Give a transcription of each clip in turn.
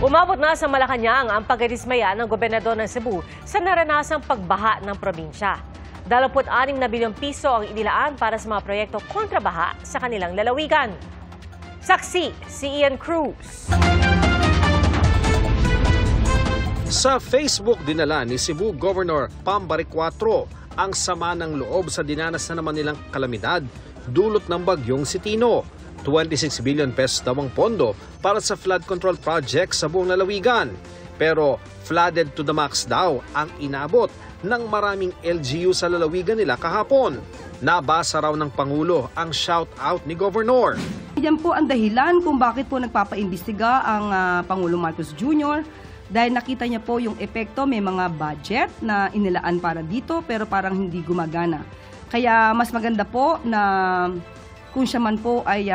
Umabot na sa Malacanang ang pagdismaya ng gobernador ng Cebu sa naranasang pagbaha ng probinsya. 26 na bilyong piso ang inilaan para sa mga proyekto kontrabaha sa kanilang lalawigan. Saksi si Ian Cruz. Sa Facebook dinala ni Cebu Governor Pambaric IV ang sama ng loob sa dinanas na naman nilang kalamidad dulot ng bagyong Sitino. 26 billion pesos daw ang pondo para sa flood control project sa buong lalawigan. Pero flooded to the max daw ang inabot ng maraming LGU sa lalawigan nila kahapon. Nabasa raw ng Pangulo ang shout-out ni Governor. Yan po ang dahilan kung bakit po nagpapaimbestiga ang Pangulong Marcos Jr. Dahil nakita niya po yung epekto, may mga budget na inilaan para dito pero parang hindi gumagana. Kaya mas maganda po na kung siya man po ay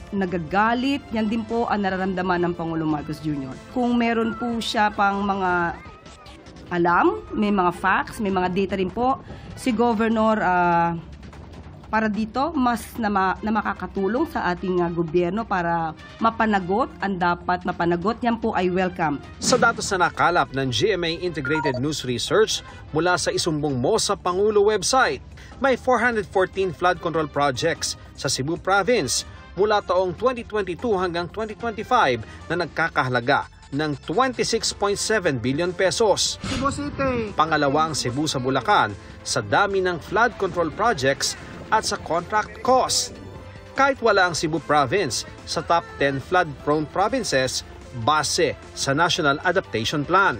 nagagalit, yan din po ang nararamdaman ng Pangulong Marcos Jr. Kung meron po siya pang mga alam, may mga facts, may mga data rin po, si Governor para dito mas na makakatulong sa ating gobyerno para mapanagot ang dapat mapanagot, yan po ay welcome. Sa datos na nakalap ng GMA Integrated News Research mula sa isumbong mo sa Pangulo website, may 414 flood control projects sa Cebu Province mula taong 2022 hanggang 2025 na nagkakahalaga ng 26.7 billion pesos. Cebu City. Pangalawa ang Cebu sa Bulacan sa dami ng flood control projects at sa contract cost. Kahit wala ang Cebu Province sa top 10 flood-prone provinces base sa National Adaptation Plan.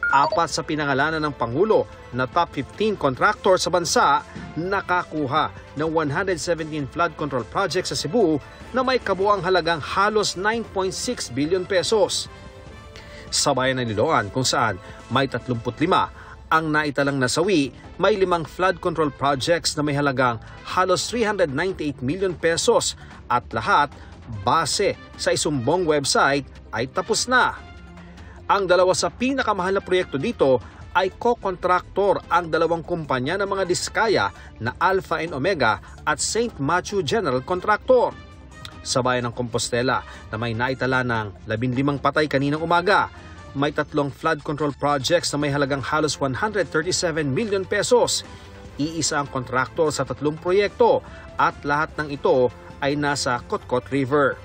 4 sa pinangalanan ng Pangulo na top 15 contractor sa bansa nakakuha ng 117 flood control projects sa Cebu na may kabuang halagang halos 9.6 billion pesos. Sa bayan ng Iloan kung saan may 35 ang naitalang nasawi, may 5 flood control projects na may halagang halos 398 million pesos at lahat base sa isumbong website ay tapos na. Ang dalawa sa pinakamahal na proyekto dito ay co-contractor ang dalawang kumpanya ng mga diskaya na Alpha and Omega at St. Matthew General Contractor. Sa bayan ng Compostela na may naitala ng 15 patay kaninang umaga, may 3 flood control projects na may halagang halos 137 million pesos. Iisa ang kontraktor sa 3 proyekto at lahat ng ito ay nasa Kotkot River.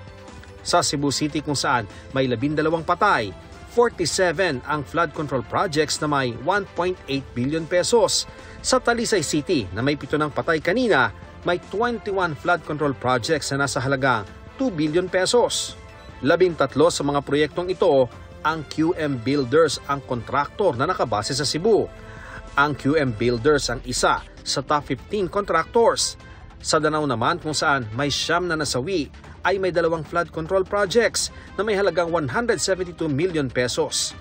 Sa Cebu City kung saan may 12 patay, 47 ang flood control projects na may 1.8 billion pesos. Sa Talisay City na may 7 patay kanina, may 21 flood control projects na nasa halagang 2 billion pesos. 13 sa mga proyektong ito, ang QM Builders ang kontraktor na nakabase sa Cebu. Ang QM Builders ang isa sa top 15 contractors. Sa Danao naman kung saan may 9 na nasawi, ay may 2 flood control projects na may halagang 172 million pesos.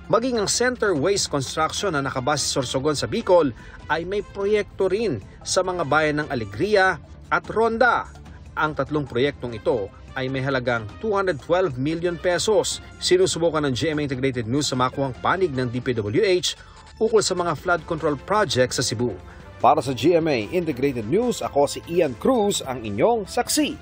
Maging ang Center Waste Construction na nakabase sa Sorsogon sa Bicol ay may proyekto rin sa mga bayan ng Alegria at Ronda. Ang 3 proyektong ito ay may halagang 212 million pesos. Sinusubukan ng GMA Integrated News sa makuhang panig ng DPWH ukol sa mga flood control projects sa Cebu. Para sa GMA Integrated News, ako si Ian Cruz, ang inyong saksi.